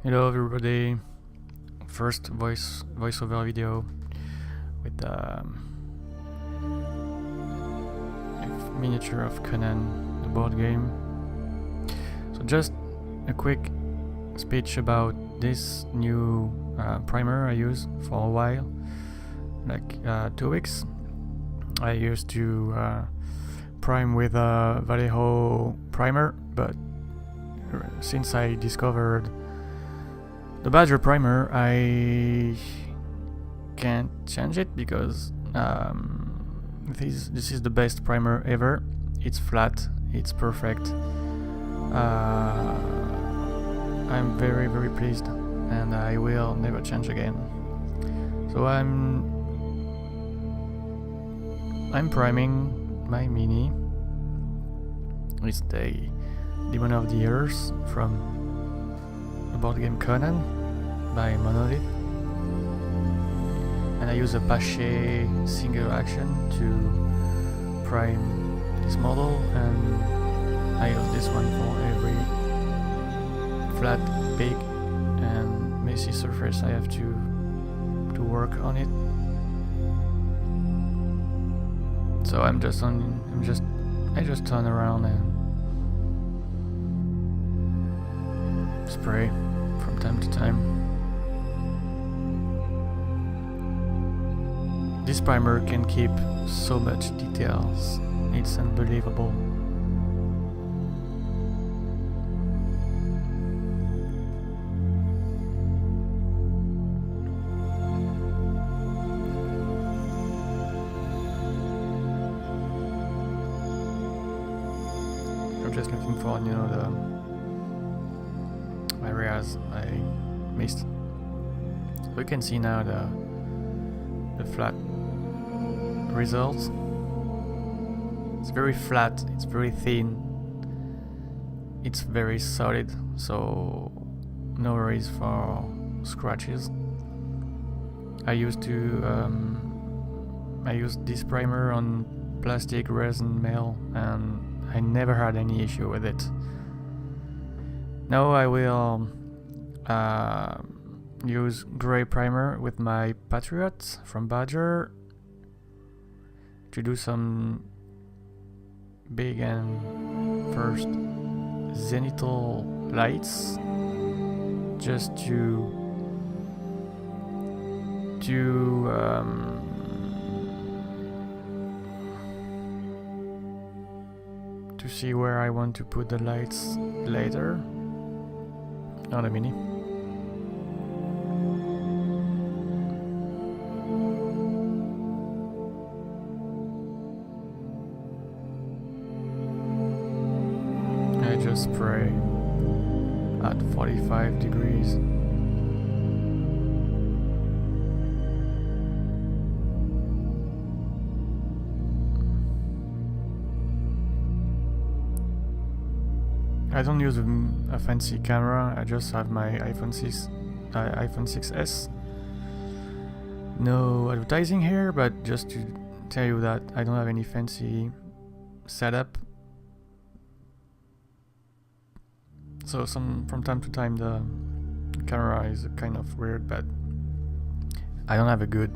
Hello everybody. First voiceover video with a miniature of Conan, the board game. So just a quick speech about this new primer I use for a while, like 2 weeks. I used to prime with a Vallejo primer, but since I discovered the Badger primer, I can't change it because this is the best primer ever. It's flat, it's perfect. I'm very pleased, and I will never change again. So I'm priming my mini. It's the Demon of the Earth from the board game Conan by Monolith, and I use a Pache single action to prime this model, and I use this one for every flat, big and messy surface I have to work on it. So I just turn around and spray from time to time. This primer can keep so much details, it's unbelievable. I'm just looking for, the areas I missed. So you can see now the flat results. It's very flat, it's very thin, it's very solid, so no worries for scratches. I used this primer on plastic resin mail and I never had any issue with it. Now I will use gray primer with my Patriot from Badger to do some big and first zenithal lights, just to see where I want to put the lights later on the mini. I just spray at 45 degrees. I don't use a fancy camera, I just have my iPhone 6s. No advertising here, but just to tell you that I don't have any fancy setup. So from time to time the camera is kind of weird, but I don't have a good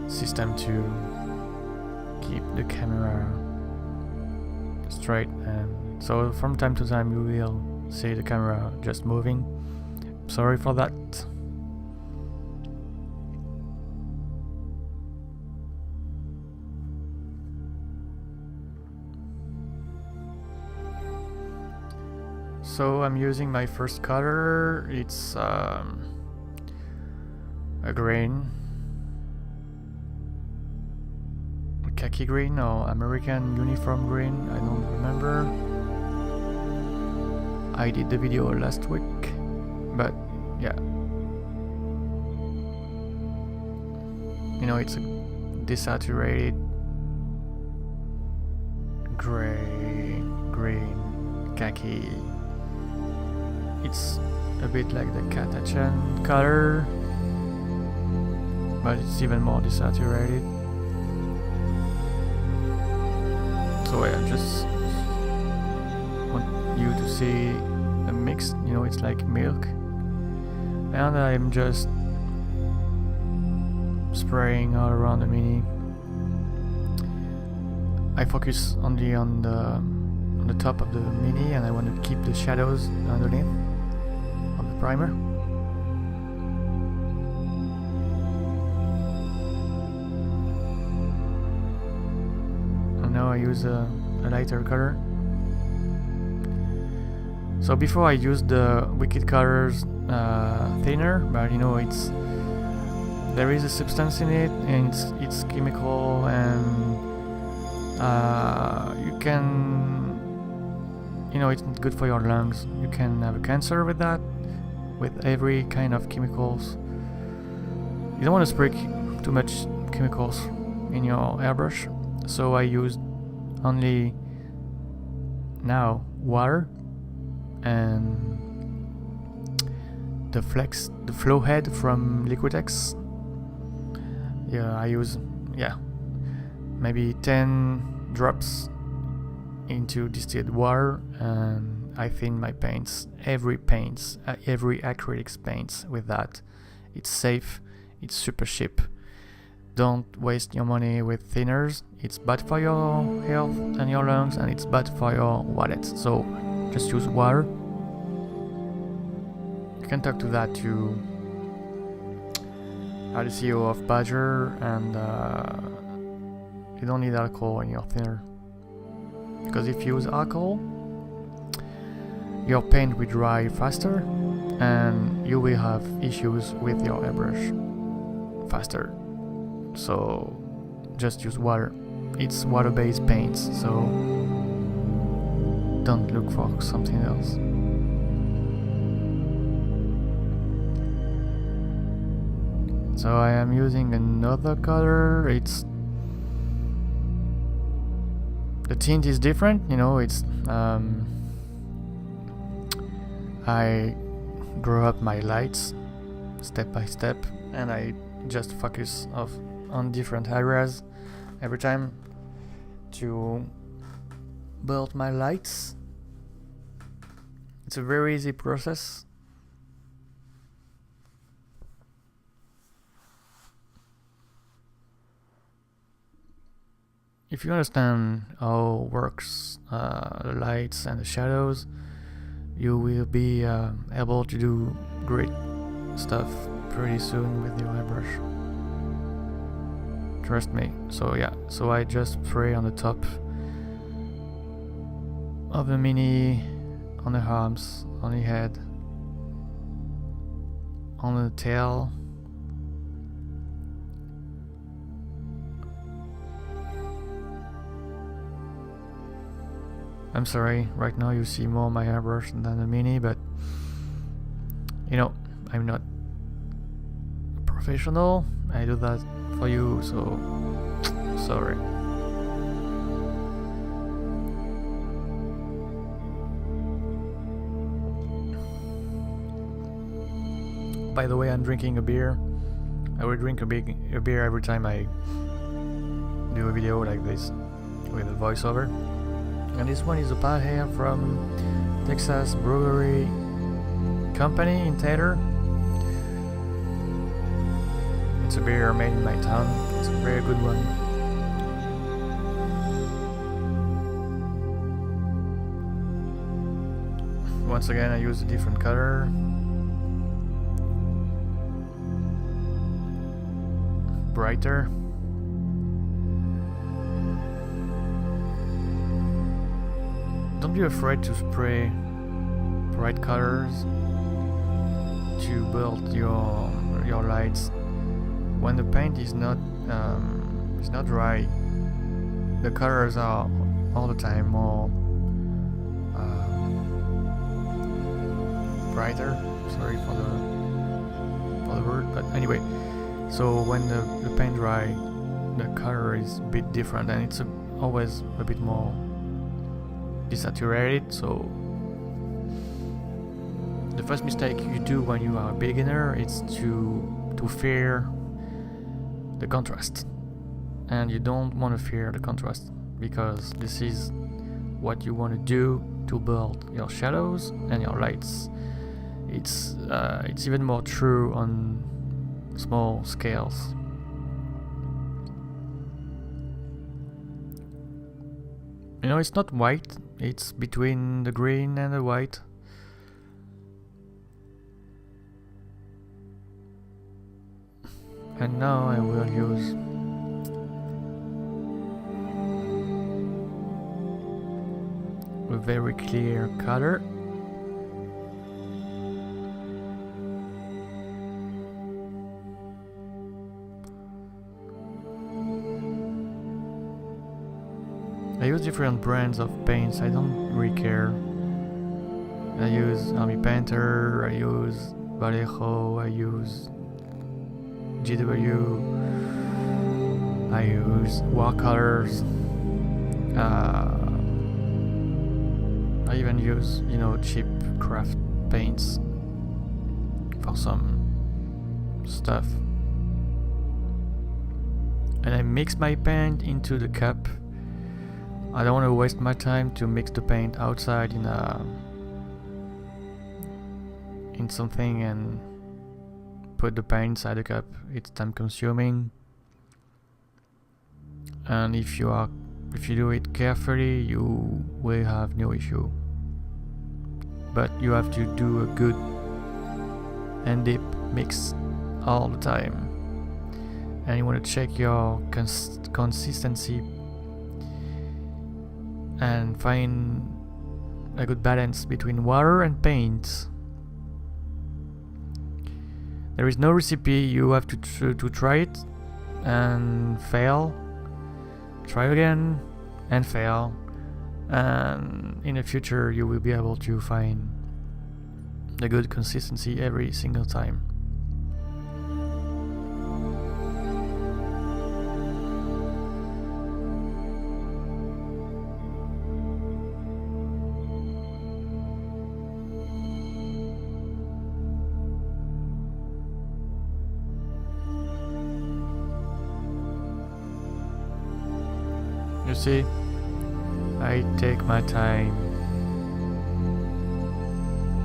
system to keep the camera straight, and so from time to time you will see the camera just moving. Sorry for that. So I'm using my first color. It's a green, khaki green or American uniform green, I don't remember. I did the video last week, but yeah, it's a desaturated gray, green, khaki. It's a bit like the Catachan color, but it's even more desaturated. So I just want you to see a mix, it's like milk and I'm just spraying all around the mini. I focus only on the top of the mini, and I want to keep the shadows underneath of the primer. And now I use a lighter color. So before I used the Wicked Colors thinner, but you know, there is a substance in it, and it's chemical, and you can, you know, it's not good for your lungs. You can have a cancer with that, with every kind of chemicals. You don't want to spray too much chemicals in your airbrush, so I used only now water and the flow head from Liquitex. Yeah, I use maybe 10 drops into distilled water, and I thin my paints, every acrylics paints with that. It's safe, it's super cheap. Don't waste your money with thinners. It's bad for your health and your lungs, and it's bad for your wallet. So just use water. You can talk to that to the CEO of Badger, and you don't need alcohol in your thinner, because if you use alcohol, your paint will dry faster and you will have issues with your airbrush faster. So just use water. It's water-based paints, so don't look for something else. So I am using another color. The tint is different, you know. It's I grow up my lights step by step, and I just focus on different areas every time to build my lights. It's a very easy process. If you understand how works the lights and the shadows, you will be able to do great stuff pretty soon with your airbrush. Trust me. So I just spray on the top of the mini, on the arms, on the head, on the tail. I'm sorry, right now you see more my airbrush than the mini, but you know, I'm not a professional. I do that for you, so sorry. By the way, I'm drinking a beer. I will drink a beer every time I do a video like this with a voiceover. And this one is a pale ale from Texas Brewery Company in Taylor. It's a beer made in my town. It's a very good one. Once again, I use a different color. Brighter. Don't be afraid to spray bright colors to build your lights. When the paint is not dry, the colors are all the time more brighter. Sorry for the word, but anyway. So when the paint dry, the color is a bit different, and it's always a bit more desaturated. So the first mistake you do when you are a beginner is to fear the contrast, and you don't want to fear the contrast, because this is what you want to do to build your shadows and your lights. it's even more true on small scales. You know, it's not white, it's between the green and the white. And now I will use a very clear color. I use different brands of paints, I don't really care. I use Army Painter, I use Vallejo, I use GW, I use watercolors, I even use, you know, cheap craft paints for some stuff. And I mix my paint into the cup. I don't want to waste my time to mix the paint outside in something and put the paint inside the cup. It's time consuming, and if you do it carefully, you will have no issue. But you have to do a good and deep mix all the time, and you want to check your consistency and find a good balance between water and paint. There is no recipe, you have to try it and fail, try again and fail, and in the future you will be able to find the good consistency every single time. You see, I take my time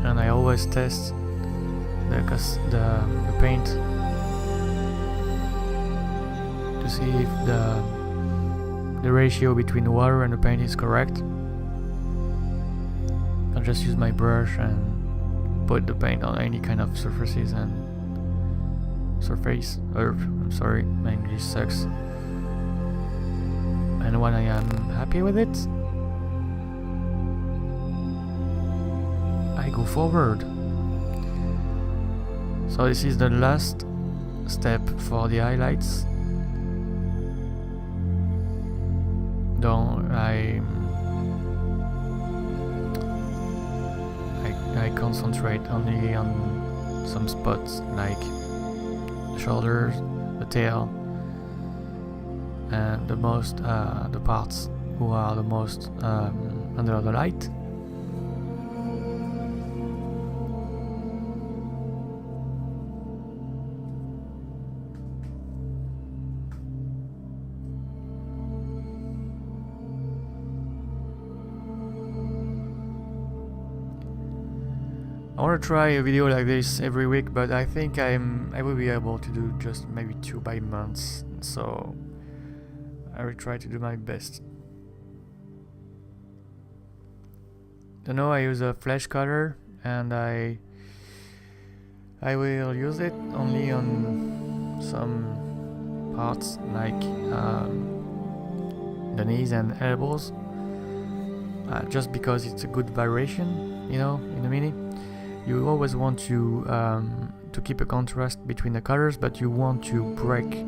and I always test the paint to see if the ratio between the water and the paint is correct. I'll just use my brush and put the paint on any kind of surfaces and I'm sorry, my English sucks. And when I am happy with it, I go forward. So this is the last step for the highlights. I concentrate only on some spots like the shoulders, the tail, and the parts who are the most under the light. I want to try a video like this every week, but I think I will be able to do just maybe 2 by month, so I will try to do my best. Now I use a flash cutter, and I will use it only on some parts like the knees and elbows, just because it's a good variation, you know, in the mini. You always want to keep a contrast between the colors, but you want to break.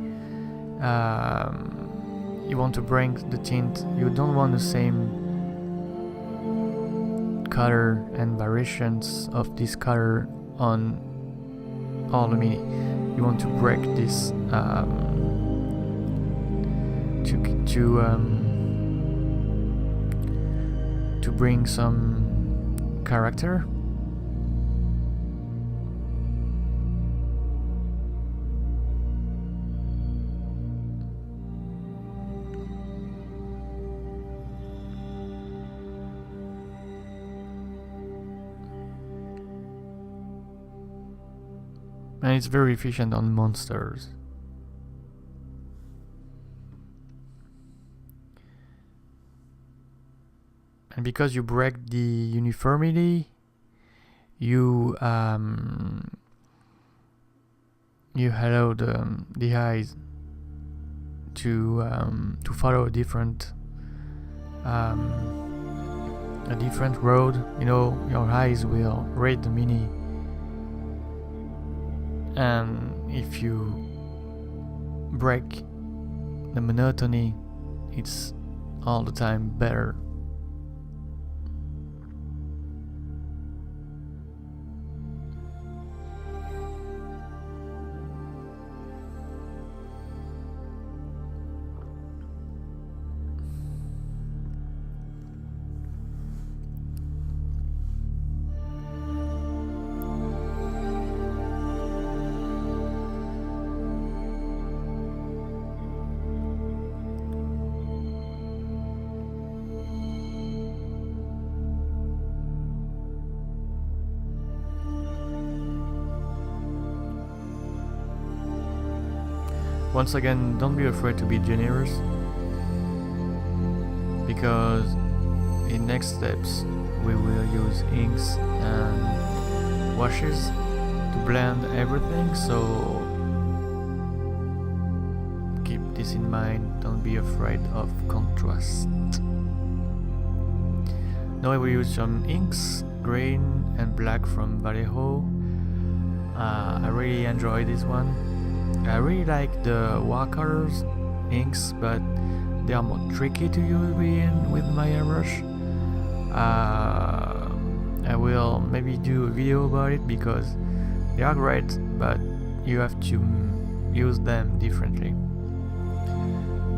You want to bring the tint. You don't want the same color and variations of this color on all the mini. You want to break this to bring some character. and it's very efficient on monsters. And because you break the uniformity, you allow the eyes to follow a different road. You know, your eyes will read the mini, and if you break the monotony, it's all the time better. Once again, don't be afraid to be generous, because in next steps we will use inks and washes to blend everything, so keep this in mind, don't be afraid of contrast. Now I will use some inks, green and black from Vallejo. I really enjoy this one. I really like the watercolors inks, but they are more tricky to use with my airbrush. I will maybe do a video about it because they are great, but you have to use them differently.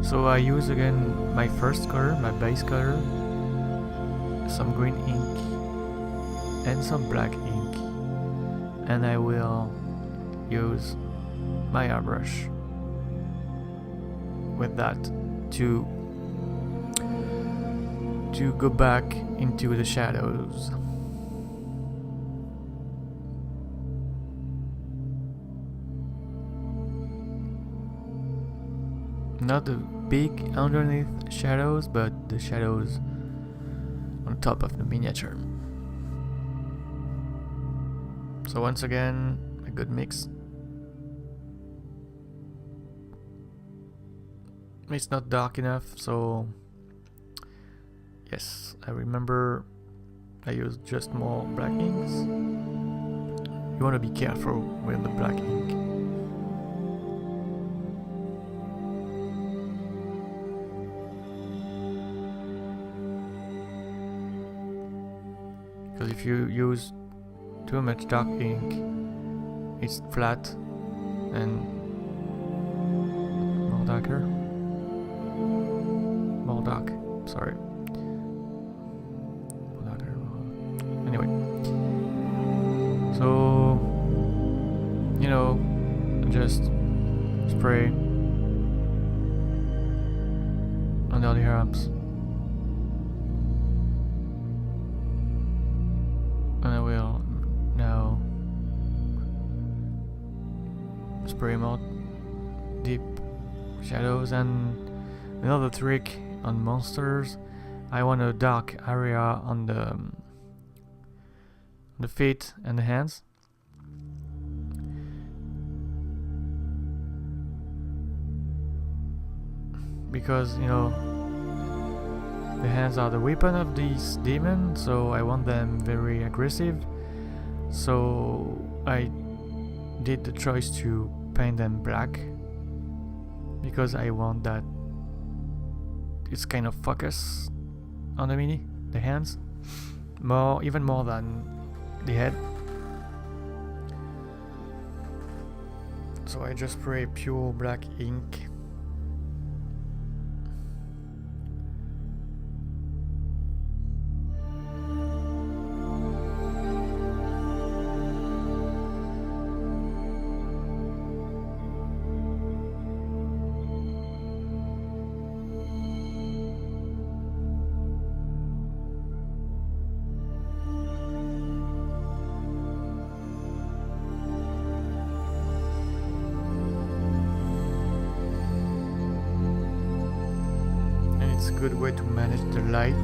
So I use again my first color, my base color, some green ink and some black ink, and I will use my airbrush with that to go back into the shadows. Not the big underneath shadows, but the shadows on top of the miniature. So once again, a good mix. It's not dark enough, so yes, I remember I used just more black inks. You want to be careful with the black ink. Because if you use too much dark ink, it's flat and more darker. More dark, sorry. More darker. Anyway, so you know, just spray under the arms, and I will now spray more deep shadows. And another trick on monsters, I want a dark area on the feet and the hands, because you know the hands are the weapon of this demon, so I want them very aggressive. So I did the choice to paint them black, because I want that it's kind of focus on the mini, the hands, even more than the head. So I just spray pure black ink. good way to manage the light.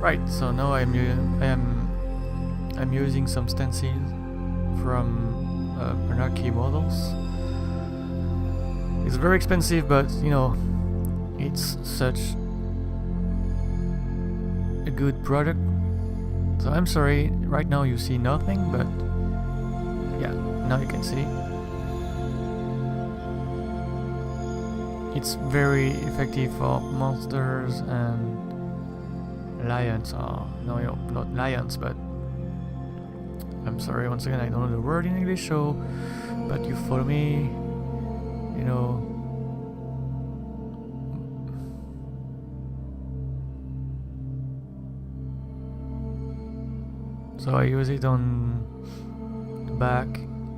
Right, so now I'm using some stencils from Anarchy models. It's very expensive, but you know, it's such a good product. So I'm sorry, right now you see nothing, but yeah, now you can see. It's very effective for monsters and lions, no, not lions, but I'm sorry, once again, I don't know the word in English, so, but you follow me, you know. So I use it on the back,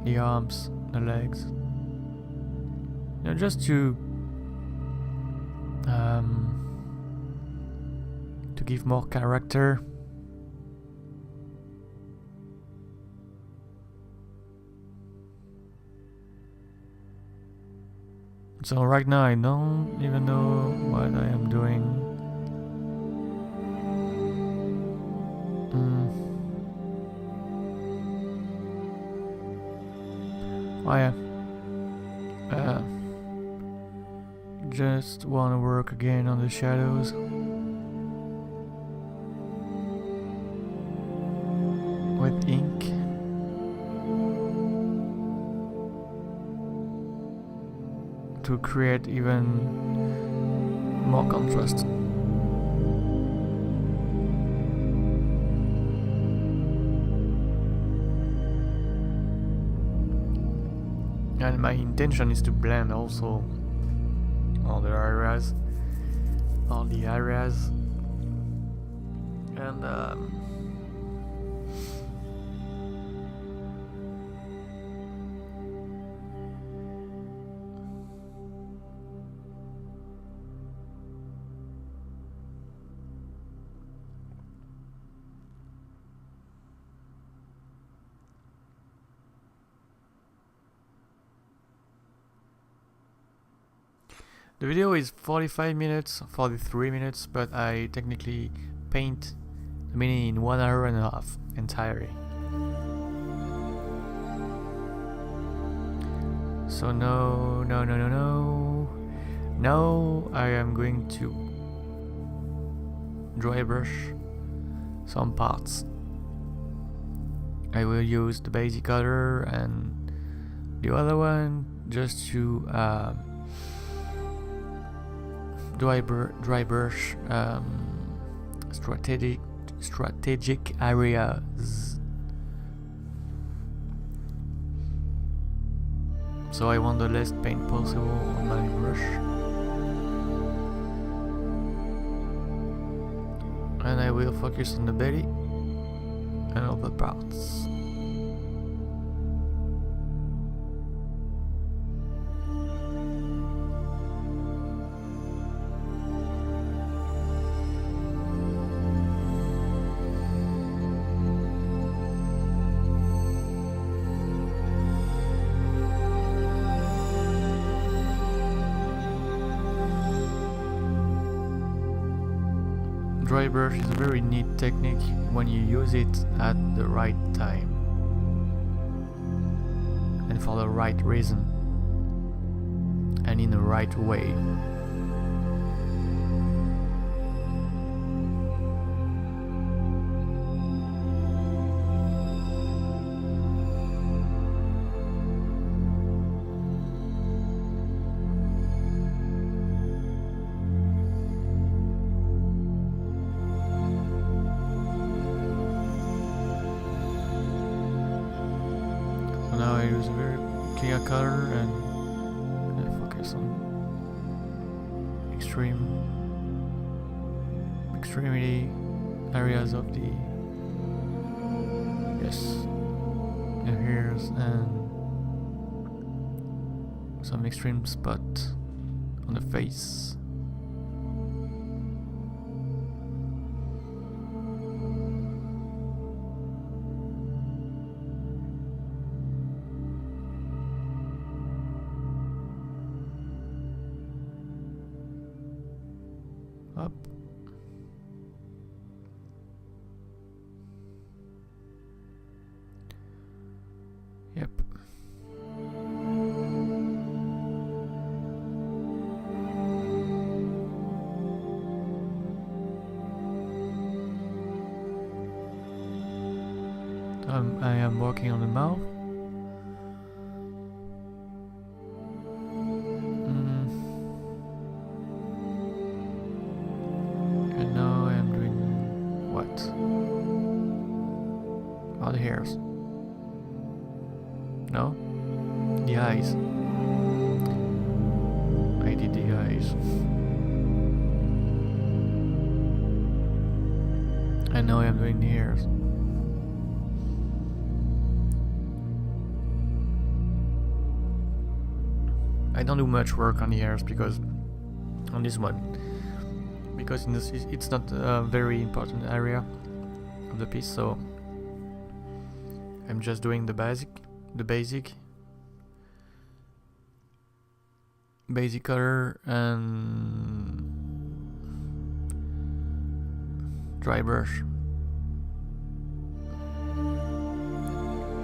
the arms, the legs, you know, just to give more character. So right now I don't even know what I am doing. Oh yeah. Just wanna work again on the shadows. With ink. To create even more contrast. And my intention is to blend also all the areas, and the video is 45 minutes, 43 minutes, but I technically paint the mini in 1 hour and a half entirely. So no, I am going to dry brush some parts. I will use the basic color and the other one just to dry brush strategic areas. So I want the less paint possible on my brush, and I will focus on the belly and other parts. Dry brush is a very neat technique when you use it at the right time and for the right reason and in the right way. Now I use a very clear color and I focus on extremity areas of the the hairs and some extreme spot on the face. Up. Yep. I am working on the mouth. And now I am doing what? Oh, the hairs. No? The eyes. I did the eyes. And now I am doing the hairs. I don't do much work on the hairs because on this one, because in this it's not a very important area of the piece, so I'm just doing the basic color and dry brush.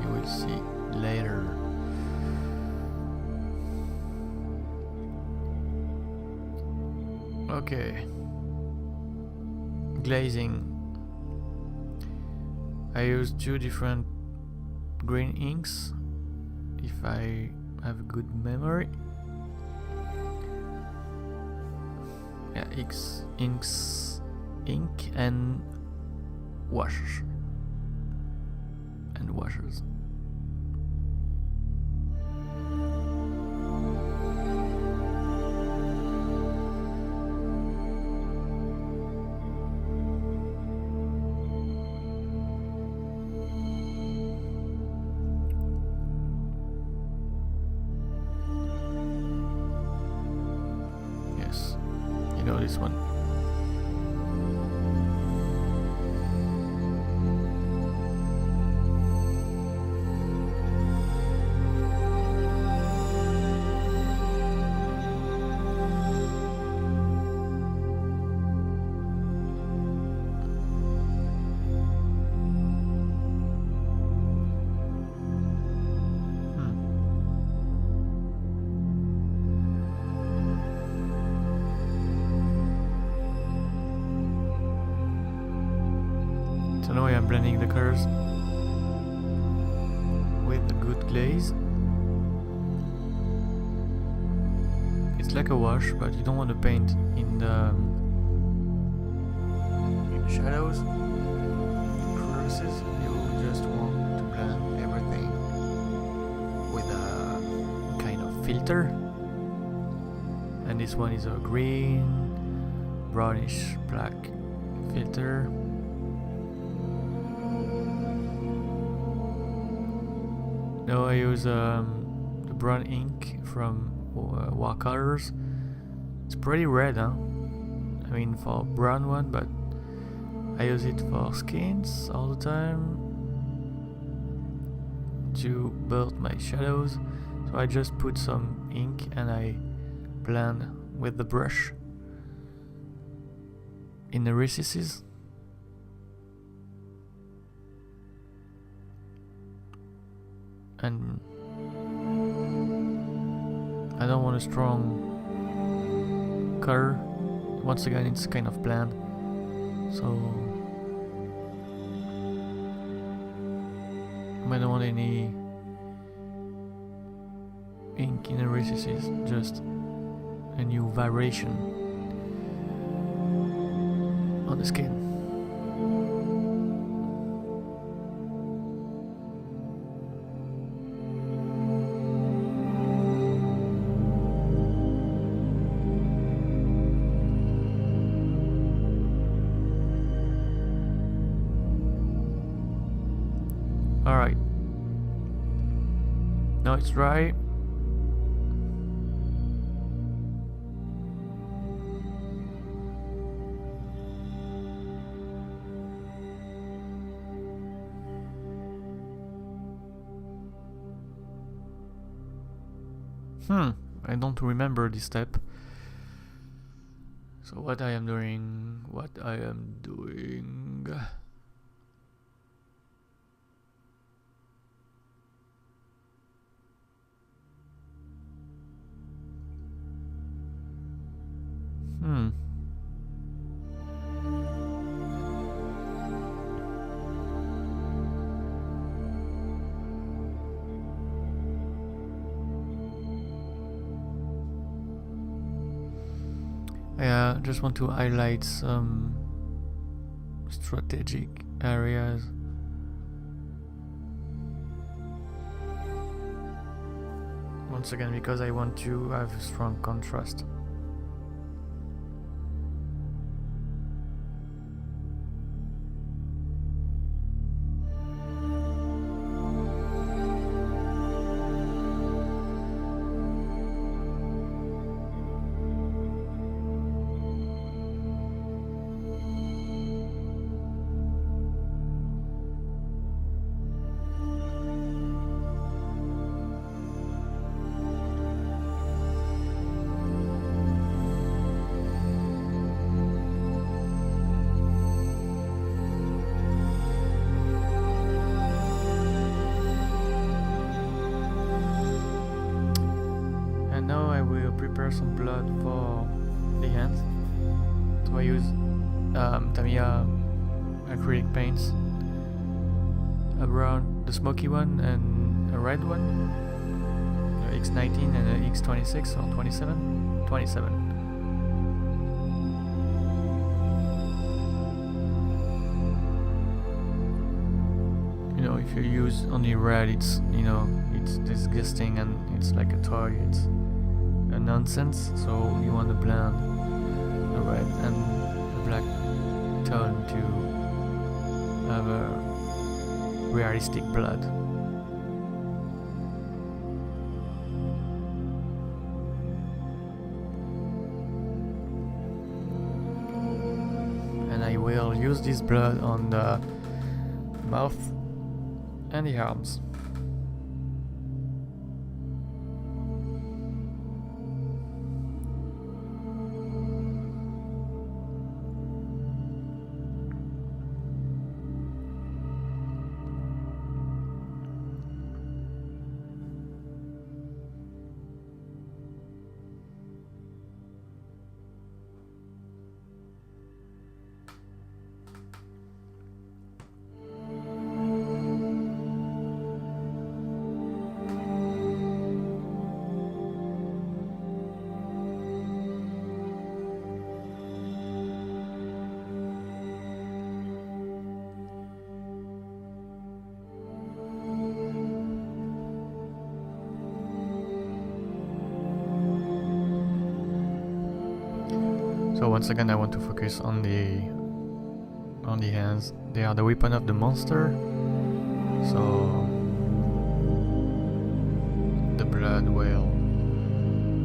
You will see later. Okay. Glazing. I use 2 different green inks, if I have a good memory. Yeah, ink and wash and washers. Know this one. So now I am blending the colors with the good glaze. It's like a wash, but you don't want to paint in the shadows, crevices. You just want to blend everything with a kind of filter. And this one is a green, brownish, black filter. Now I use the brown ink from watercolors. It's pretty red, huh? I mean, for brown one, but I use it for skins all the time to build my shadows. So I just put some ink and I blend with the brush in the recesses. And I don't want a strong color. Once again, it's kind of bland, so I don't want any ink in the recesses, just a new variation on the skin. Alright, now it's dry. I don't remember this step. So what I am doing. I just want to highlight some strategic areas. Once again, because I want to have a strong contrast. Prepare some blood for the hands. So I use Tamiya acrylic paints, a brown, the smoky one, and a red one, X19 and a X26 or 27. 27. You know, if you use only red, it's it's disgusting and it's like a toy. It's nonsense, so you want to blend the red and the black tone to have a realistic blood. And I will use this blood on the mouth and the arms. So once again, I want to focus on the hands. They are the weapon of the monster. So the blood will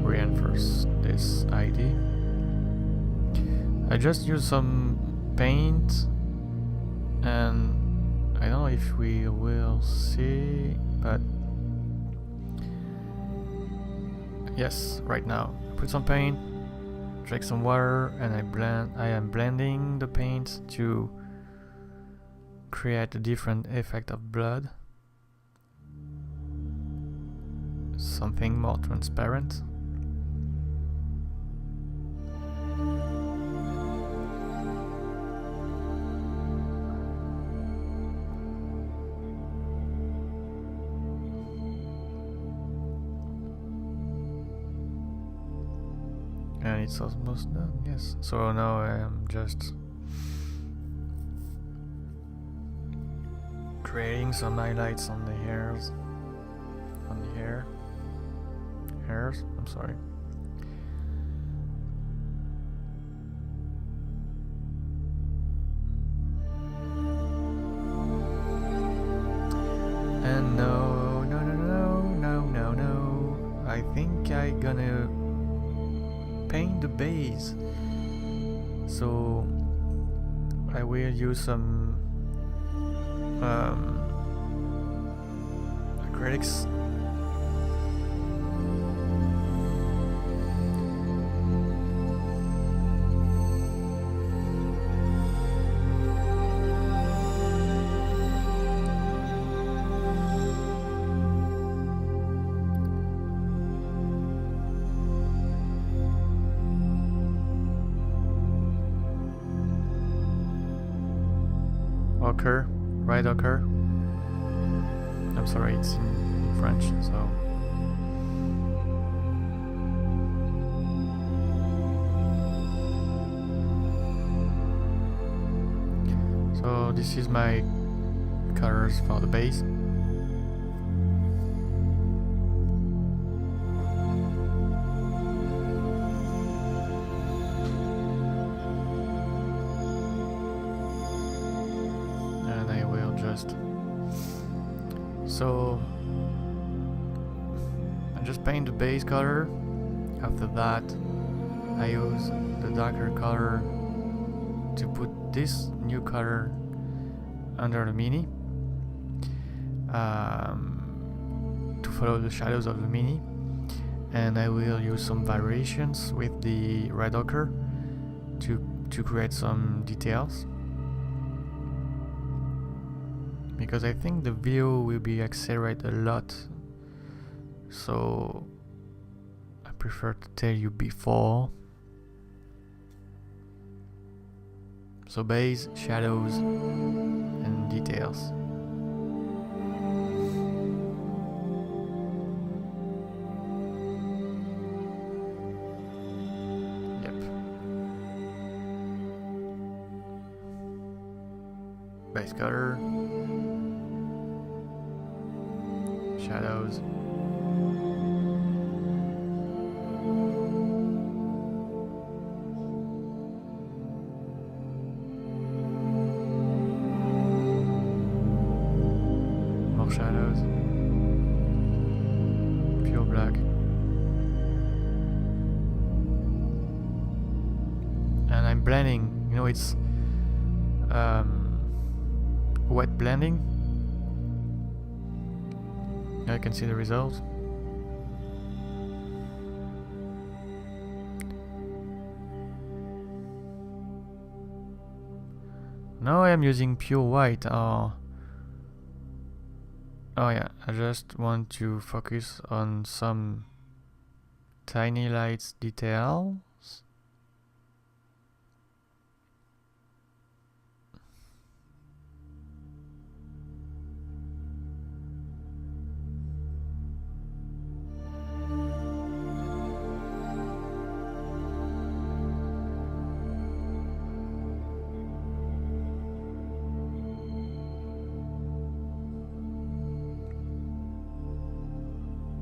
reinforce this idea. I just use some paint, and I don't know if we will see, but yes, right now. Put some paint, drink some water, and I am blending the paint to create a different effect of blood. Something more transparent. And it's almost done, yes. So now I am just creating some highlights on the hairs. I'm sorry. And no. I think I gonna paint the base. So I will use some acrylics ochre, red ochre. I'm sorry, it's in French, so. So this is my colors for the base. And I will just, so I just paint the base color. After that I use the darker color to put this new color under the mini, to follow the shadows of the mini, and I will use some variations with the red ochre to create some details, because I think the video will be accelerated a lot, so I prefer to tell you before. So base, shadows, and details. Yep. Base color, shadows. Shadows, pure black, and I'm blending, you know, it's wet blending. Now you can see the result. Now I am using pure white. Oh yeah, I just want to focus on some tiny lights details.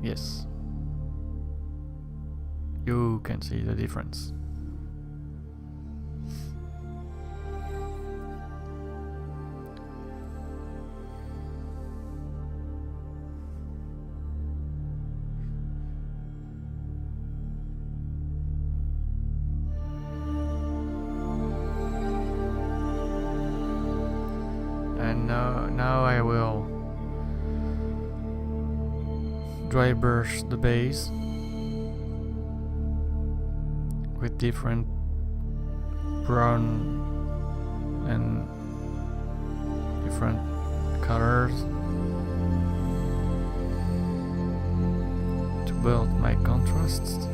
Yes, you can see the difference. And now I will dry brush the base with different brown and different colors to build my contrasts.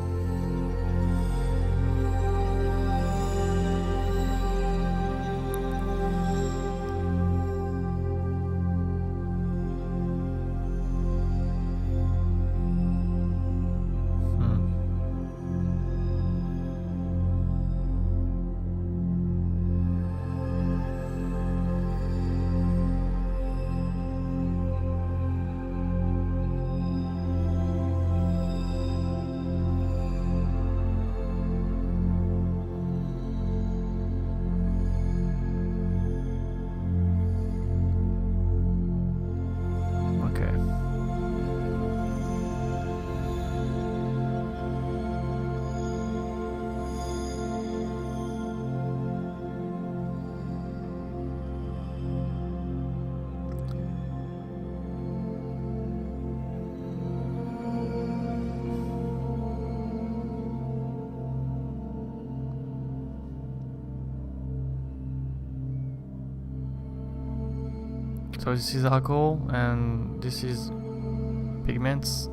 So this is alcohol and this is pigments,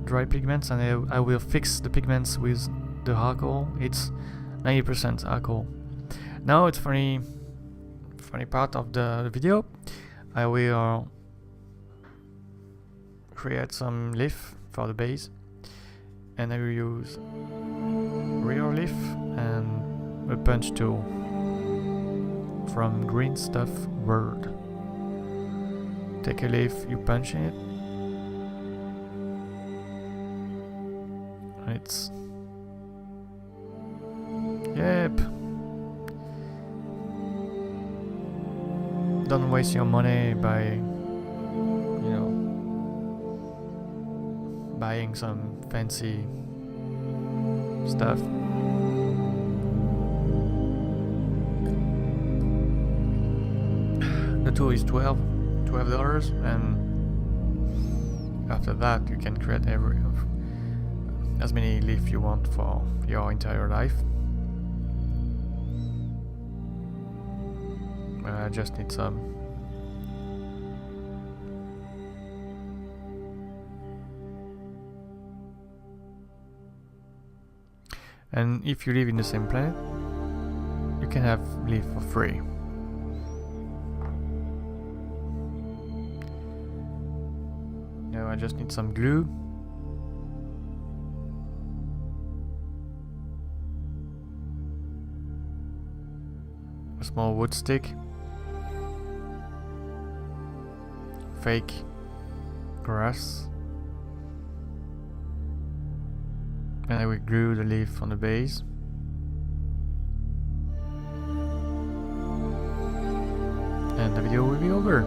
dry pigments, and I will fix the pigments with the alcohol. It's 90% alcohol. Now it's funny funny part of the video. I will create some leaf for the base, and I will use real leaf and a punch tool from Green Stuff World. Take a leaf, you punch in it, and it's yep. Don't waste your money by, you know, buying some fancy stuff. The tool is $12, and after that you can create as many leaf you want for your entire life. I just need some. And if you live in the same planet, you can have leaf for free. Now I just need some glue. A small wood stick. Fake grass, and I will glue the leaf on the base. And the video will be over.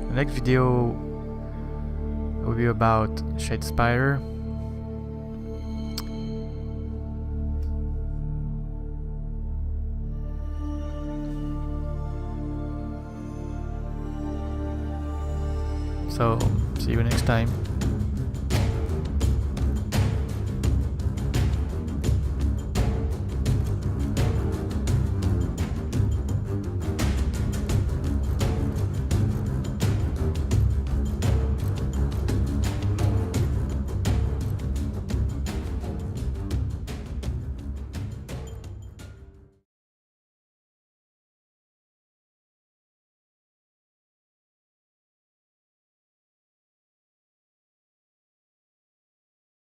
The next video will be about Shade Spider. So, see you next time.